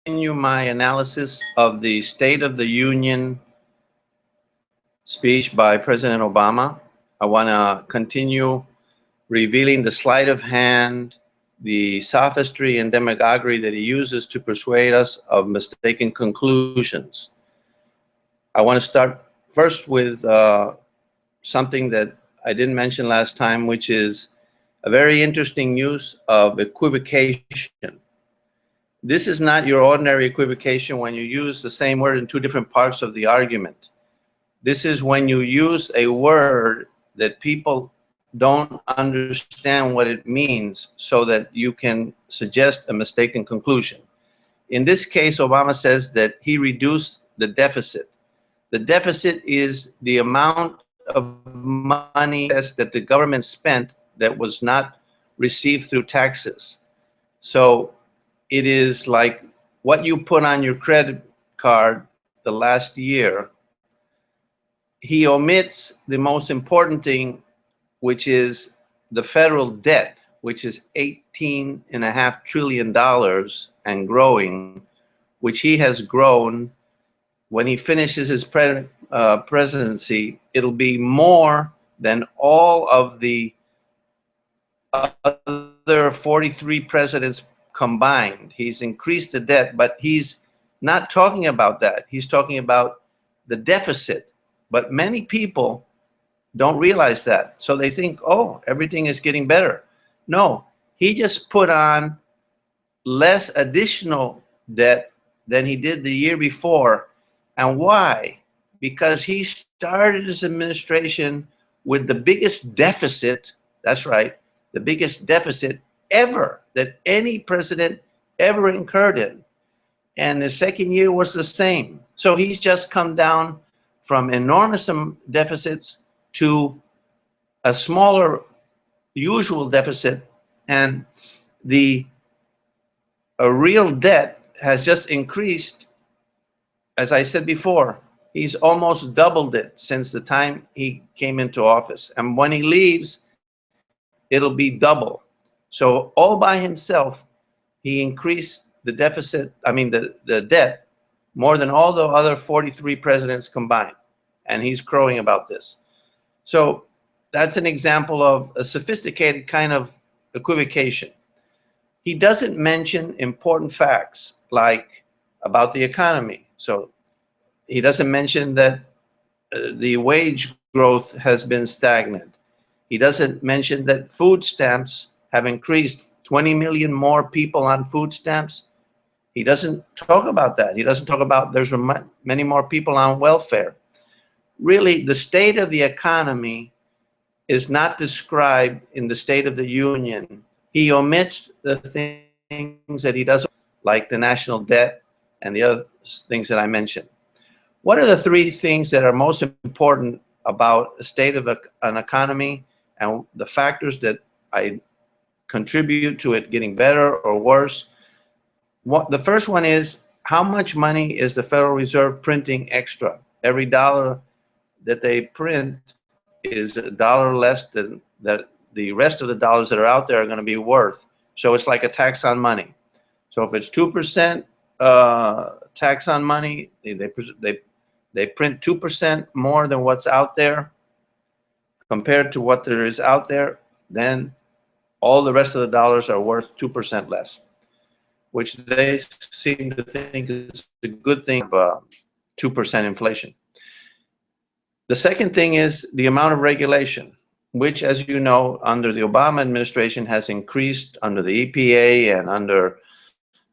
continue my analysis of the State of the Union speech by President Obama. I want to continue revealing the sleight of hand, the sophistry and demagoguery that he uses to persuade us of mistaken conclusions. I want to start first with something that I didn't mention last time, which is a very interesting use of equivocation. This is not your ordinary equivocation when you use the same word in two different parts of the argument. This is when you use a word that people don't understand what it means so that you can suggest a mistaken conclusion. In this case, Obama says that he reduced the deficit. The deficit is the amount of money that the government spent that was not received through taxes. So it is like what you put on your credit card the last year. He omits the most important thing, which is the federal debt, which is $18.5 trillion and growing, which he has grown. When he finishes his presidency, it'll be more than all of the other 43 presidents combined. He's increased the debt, but he's not talking about that. He's talking about the deficit. But many people don't realize that. So they think, oh, everything is getting better. No, he just put on less additional debt than he did the year before. And why? Because he started his administration with the biggest deficit, that's right, the biggest deficit ever that any president ever incurred in. And the second year was the same. So he's just come down from enormous deficits to a smaller usual deficit, and the real debt has just increased. As I said before, he's almost doubled it since the time he came into office. And when he leaves, it'll be double. So all by himself, he increased the deficit, the debt, more than all the other 43 presidents combined. And he's crowing about this. So that's an example of a sophisticated kind of equivocation. He doesn't mention important facts like about the economy. So he doesn't mention that the wage growth has been stagnant. He doesn't mention that food stamps have increased, 20 million more people on food stamps. He doesn't talk about that. He doesn't talk about there's many more people on welfare. Really, the state of the economy is not described in the State of the Union. He omits the things that he doesn't, like the national debt and the other things that I mentioned. What are the three things that are most important about the state of an economy and the factors that I contribute to it getting better or worse? The first one is, how much money is the Federal Reserve printing extra? Every dollar that they print is a dollar less than that the rest of the dollars that are out there are going to be worth. So it's like a tax on money. So if it's 2% tax on money, they print 2% more than what's out there compared to what there is out there, then all the rest of the dollars are worth 2% less, which they seem to think is a good thing of 2% inflation. The second thing is the amount of regulation, which, as you know, under the Obama administration has increased under the EPA and under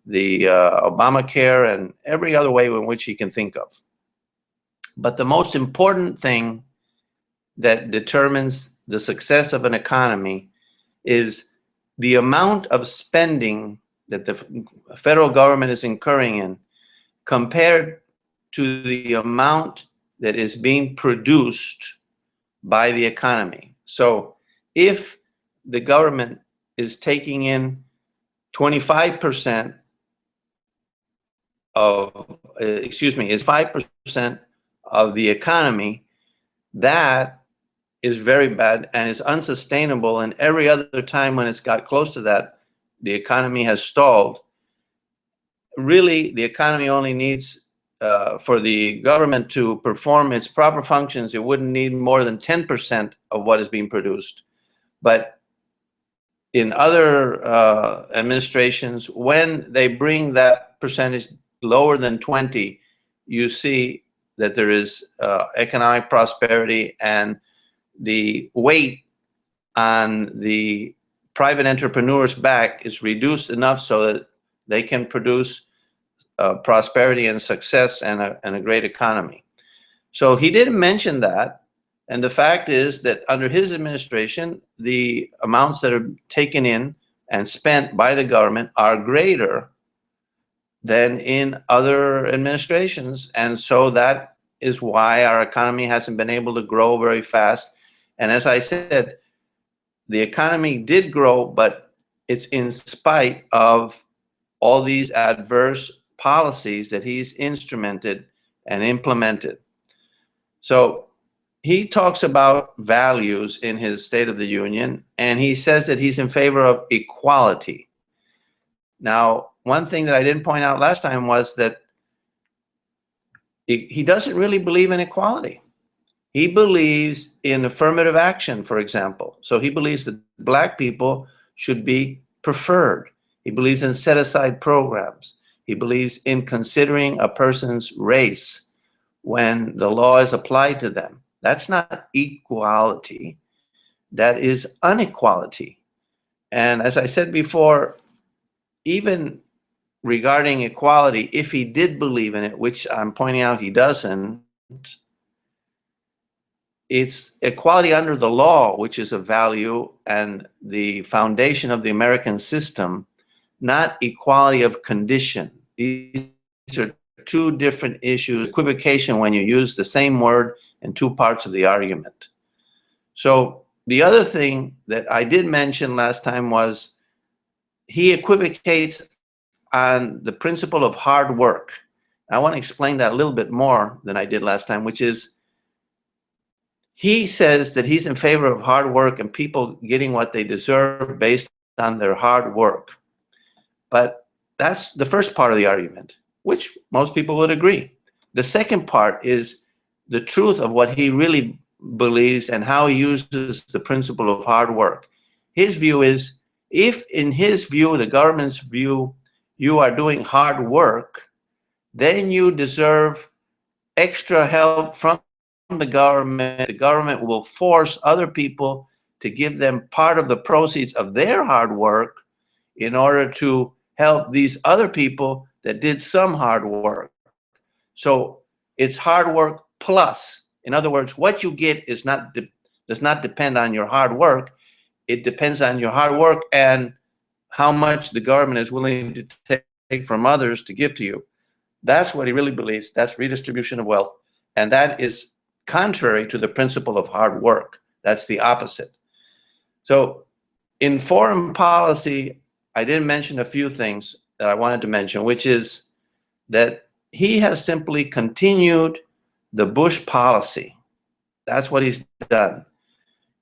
the Obamacare and every other way in which he can think of. But the most important thing that determines the success of an economy is the amount of spending that the federal government is incurring in compared to the amount that is being produced by the economy. So if the government is taking in 25% of, is 5% of the economy, that is very bad and is unsustainable. And every other time when it's got close to that, the economy has stalled. really the economy only needs, for the government to perform its proper functions, it wouldn't need more than 10% of what is being produced. But in other administrations, when they bring that percentage lower than 20, you see that there is economic prosperity, and the weight on the private entrepreneur's back is reduced enough so that they can produce prosperity and success and a great economy. So he didn't mention that. And the fact is that under his administration, the amounts that are taken in and spent by the government are greater than in other administrations. And so that is why our economy hasn't been able to grow very fast. And as I said, the economy did grow, but it's in spite of all these adverse policies that he's instrumented and implemented. So he talks about values in his State of the Union, and he says that he's in favor of equality. Now, one thing that I didn't point out last time was that he doesn't really believe in equality. He believes in affirmative action, for example. So he believes that Black people should be preferred. He believes in set-aside programs. He believes in considering a person's race when the law is applied to them. That's not equality. That is inequality. And as I said before, even regarding equality, if he did believe in it, which I'm pointing out he doesn't, it's equality under the law, which is a value and the foundation of the American system, not equality of condition. These are two different issues. Equivocation when you use the same word in two parts of the argument. So the other thing that I did mention last time was he equivocates on the principle of hard work. I want to explain that a little bit more than I did last time, which is he says that he's in favor of hard work and people getting what they deserve based on their hard work. But that's the first part of the argument, which most people would agree. The second part is the truth of what he really believes and how he uses the principle of hard work. His view is, if in his view, the government's view, you are doing hard work, then you deserve extra help from the government. The government will force other people to give them part of the proceeds of their hard work in order to help these other people that did some hard work. So it's hard work plus. In other words, what you get is does not depend on your hard work. It depends on your hard work and how much the government is willing to take from others to give to you. That's what he really believes. That's redistribution of wealth. And that is contrary to the principle of hard work. That's the opposite. So in foreign policy, I did mention a few things that I wanted to mention, which is that he has simply continued the Bush policy. That's what he's done.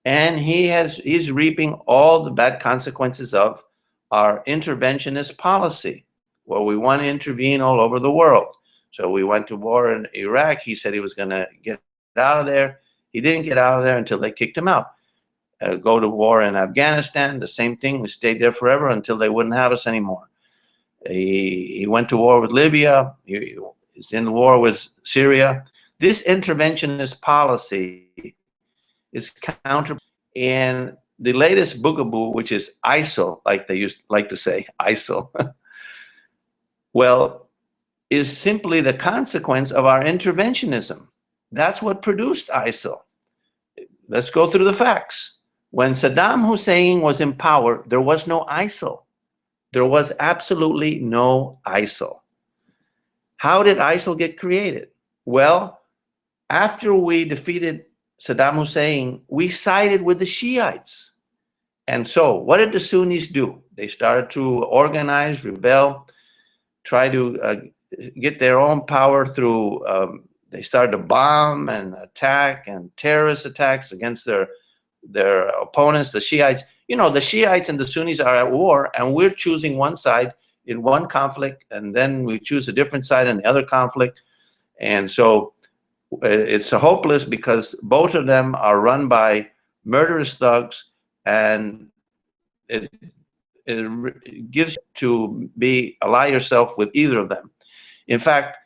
And he's reaping all the bad consequences of our interventionist policy, where we want to intervene all over the world. So we went to war in Iraq. He said he was going to get out of there. He didn't get out of there until they kicked him out. Go to war in Afghanistan, the same thing. We stayed there forever until they wouldn't have us anymore. He went to war with Libya. He's in the war with Syria. This interventionist policy is counter. And the latest boogaboo, which is ISIL, like they like to say, ISIL, well, is simply the consequence of our interventionism. That's what produced ISIL. Let's go through the facts. When Saddam Hussein was in power, there was no ISIL. There was absolutely no ISIL. How did ISIL get created? Well, after we defeated Saddam Hussein, we sided with the Shiites. And so what did the Sunnis do? They started to organize, rebel, try to get their own power through, they started to bomb and attack and terrorist attacks against their opponents, the Shiites. You know, the Shiites and the Sunnis are at war, and we're choosing one side in one conflict, and then we choose a different side in the other conflict. And so it's hopeless because both of them are run by murderous thugs, and it gives you to ally yourself with either of them. In fact,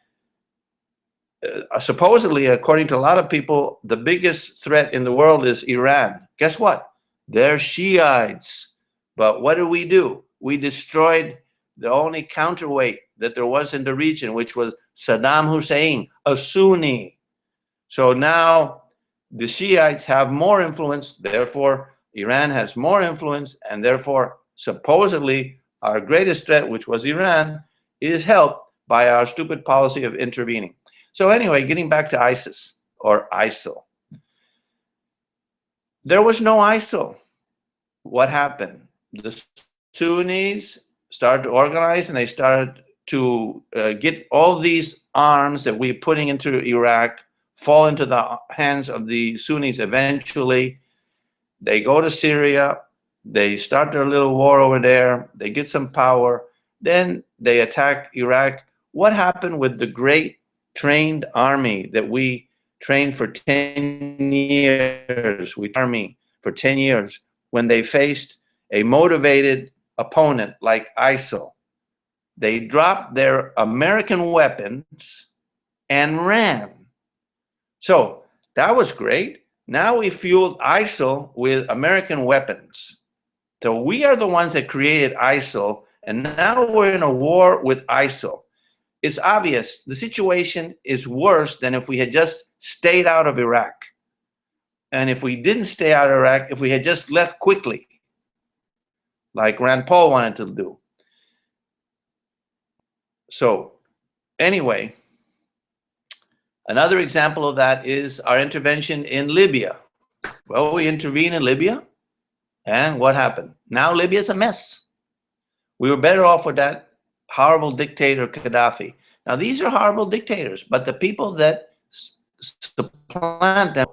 supposedly, according to a lot of people, the biggest threat in the world is Iran. Guess what? They're Shiites. But what did we do? We destroyed the only counterweight that there was in the region, which was Saddam Hussein, a Sunni. So now the Shiites have more influence, therefore Iran has more influence, and therefore supposedly our greatest threat, which was Iran, is helped by our stupid policy of intervening. So anyway, getting back to ISIS or ISIL. There was no ISIL. What happened? The Sunnis started to organize, and they started to get all these arms that we're putting into Iraq fall into the hands of the Sunnis eventually. They go to Syria, they start their little war over there, they get some power, then they attack Iraq. What happened with the great trained army that we trained for 10 years? We army for 10 years when they faced a motivated opponent like ISIL. They dropped their American weapons and ran. So that was great. Now we fueled ISIL with American weapons. So we are the ones that created ISIL, and now we're in a war with ISIL. It's obvious the situation is worse than if we had just stayed out of Iraq. And if we didn't stay out of Iraq, if we had just left quickly, like Rand Paul wanted to do. So anyway, another example of that is our intervention in Libya. Well, we intervened in Libya, and what happened? Now Libya is a mess. We were better off with that horrible dictator, Gaddafi. Now, these are horrible dictators, but the people that supplant them,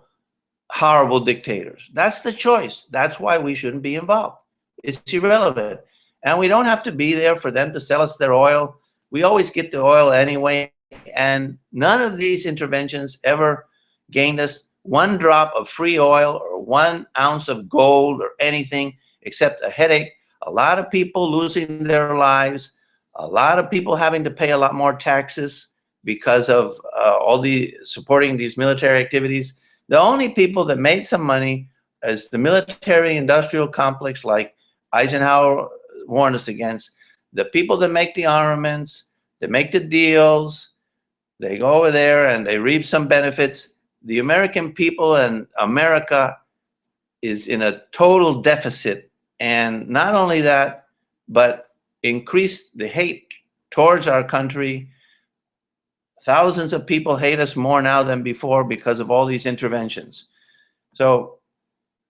horrible dictators. That's the choice. That's why we shouldn't be involved. It's irrelevant. And we don't have to be there for them to sell us their oil. We always get the oil anyway. And none of these interventions ever gained us one drop of free oil or 1 ounce of gold or anything except a headache, a lot of people losing their lives, a lot of people having to pay a lot more taxes because of all the supporting these military activities. The only people that made some money is the military industrial complex, like Eisenhower warned us against. The people that make the armaments, that make the deals, they go over there and they reap some benefits. The American people and America is in a total deficit. And not only that, but increased the hate towards our country. Thousands of people hate us more now than before because of all these interventions. So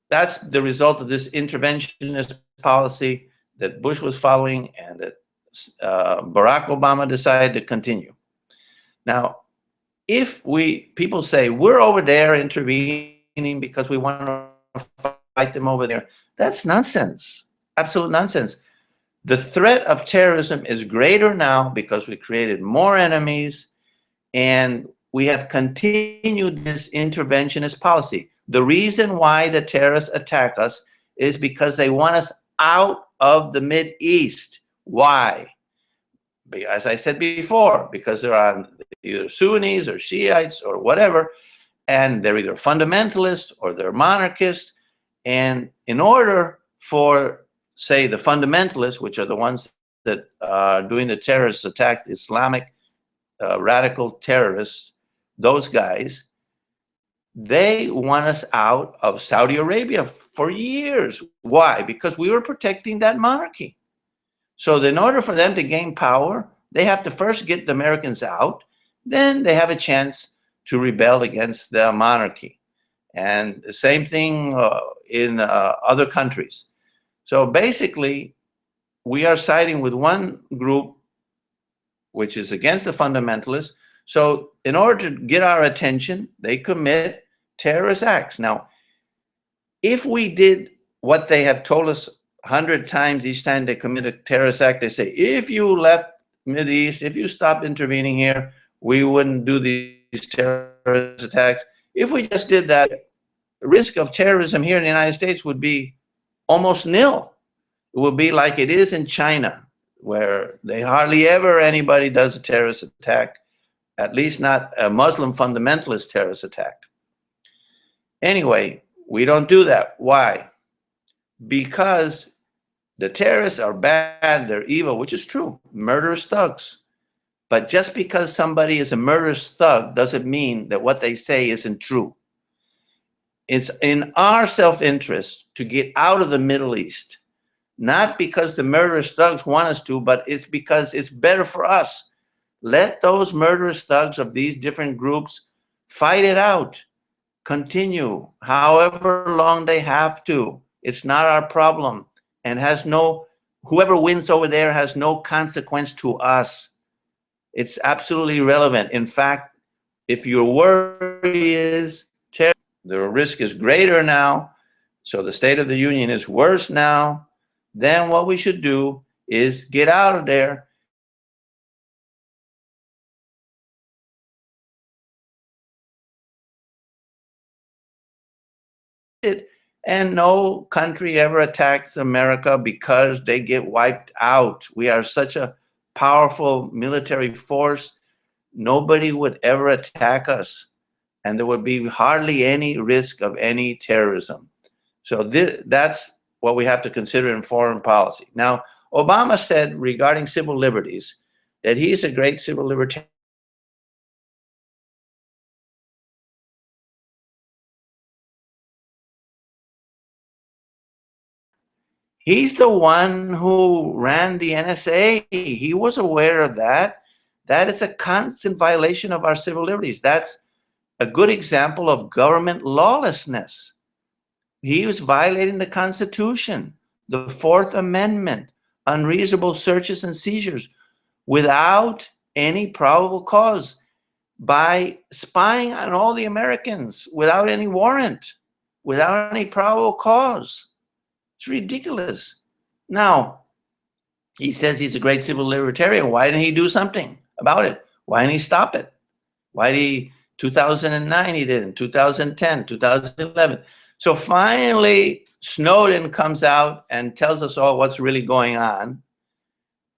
that's the result of this interventionist policy that Bush was following and that Barack Obama decided to continue. Now, if people say we're over there intervening because we want to fight them over there, that's nonsense, absolute nonsense. The threat of terrorism is greater now because we created more enemies and we have continued this interventionist policy. The reason why the terrorists attack us is because they want us out of the Mideast. Why? As I said before, because they're on either Sunnis or Shiites or whatever, and they're either fundamentalists or they're monarchists. And in order for, say, the fundamentalists, which are the ones that are doing the terrorist attacks, Islamic radical terrorists, those guys, they want us out of Saudi Arabia for years. Why? Because we were protecting that monarchy. So in order for them to gain power, they have to first get the Americans out, then they have a chance to rebel against the monarchy. And the same thing in other countries. So basically, we are siding with one group which is against the fundamentalists. So in order to get our attention, they commit terrorist acts. Now, if we did what they have told us 100 times each time they commit a terrorist act, they say, if you left Mideast, if you stopped intervening here, we wouldn't do these terrorist attacks. If we just did that, the risk of terrorism here in the United States would be almost nil. It would be like it is in China, where they hardly ever anybody does a terrorist attack, at least not a Muslim fundamentalist terrorist attack. Anyway, we don't do that. Why? Because the terrorists are bad, they're evil, which is true, murderous thugs. But just because somebody is a murderous thug doesn't mean that what they say isn't true. It's in our self-interest to get out of the Middle East, not because the murderous thugs want us to, but it's because it's better for us. Let those murderous thugs of these different groups fight it out, continue however long they have to. It's not our problem, and has no, whoever wins over there has no consequence to us. It's absolutely irrelevant. In fact, if your worry is terror, the risk is greater now, so the State of the Union is worse now, then what we should do is get out of there. And no country ever attacks America because they get wiped out. We are such a powerful military force. Nobody would ever attack us, and there would be hardly any risk of any terrorism. So that's what we have to consider in foreign policy. Now, Obama said regarding civil liberties that he's a great civil libertarian. He's the one who ran the NSA. He was aware of that. That is a constant violation of our civil liberties. That's a good example of government lawlessness. He was violating the Constitution, the Fourth Amendment, unreasonable searches and seizures without any probable cause, by spying on all the Americans without any warrant, without any probable cause. It's ridiculous. Now, he says he's a great civil libertarian. Why didn't he do something about it? Why didn't he stop it? Why did he, 2009 he didn't, 2010, 2011. So finally, Snowden comes out and tells us all what's really going on.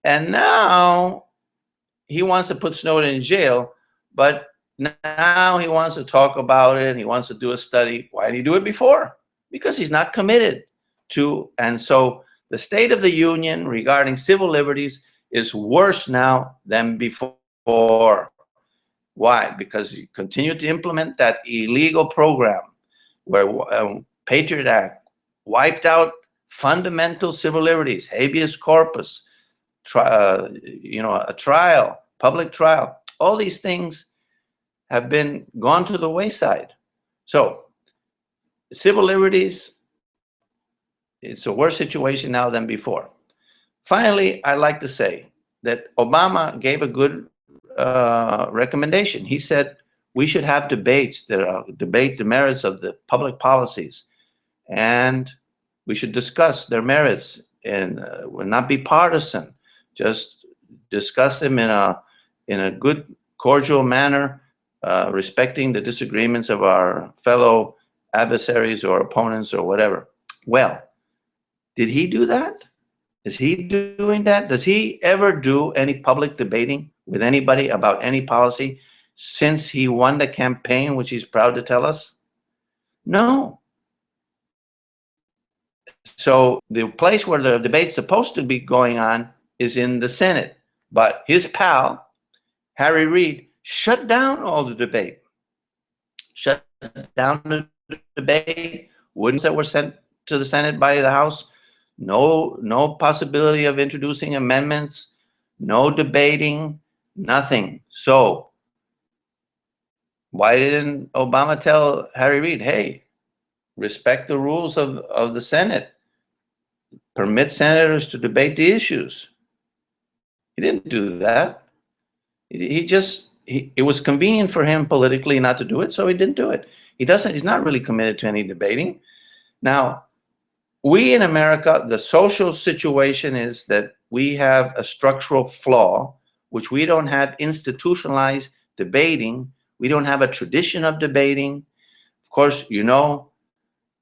And now he wants to put Snowden in jail, but now he wants to talk about it and he wants to do a study. Why did he do it before? Because he's not committed to, and so the State of the Union regarding civil liberties is worse now than before. Why? Because you continue to implement that illegal program where Patriot Act wiped out fundamental civil liberties, habeas corpus, a trial, public trial. All these things have been gone to the wayside. So civil liberties, it's a worse situation now than before. Finally, I'd like to say that Obama gave a good recommendation. He said we should have debates that debate the merits of the public policies, and we should discuss their merits and will not be partisan. Just discuss them in a good, cordial manner, respecting the disagreements of our fellow adversaries or opponents or whatever. Well, did he do that? Is he doing that? Does he ever do any public debating with anybody about any policy since he won the campaign, which he's proud to tell us? No. So the place where the debate's supposed to be going on is in the Senate. But his pal, Harry Reid, shut down all the debate. Shut down the debate. Wouldn't that were sent to the Senate by the House? No possibility of introducing amendments, no debating, nothing. So why didn't Obama tell Harry Reid, hey, respect the rules of the Senate, permit senators to debate the issues? He didn't do that. It was convenient for him politically not to do it, so he didn't do it. He's not really committed to any debating. Now, we in America, the social situation is that we have a structural flaw, which we don't have institutionalized debating. We don't have a tradition of debating. Of course, you know,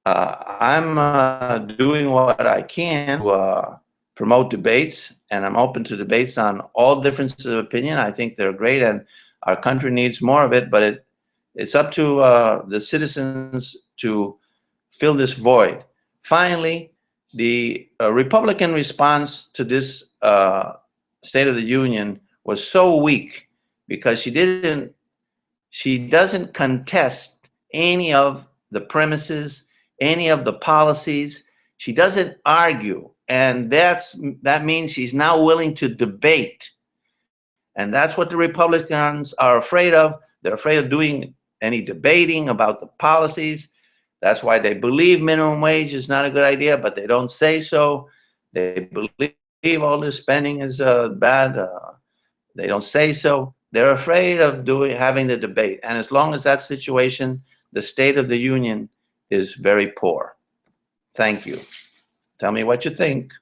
I'm doing what I can to promote debates, and I'm open to debates on all differences of opinion. I think they're great, and our country needs more of it, but it's up to the citizens to fill this void. Finally, the Republican response to this State of the Union was so weak because she doesn't contest any of the premises, any of the policies. She doesn't argue, and that means she's now willing to debate. And that's what the Republicans are afraid of. They're afraid of doing any debating about the policies. That's why they believe minimum wage is not a good idea, but they don't say so. They believe all this spending is bad. They don't say so. They're afraid of having the debate. And as long as that situation, the State of the Union is very poor. Thank you. Tell me what you think.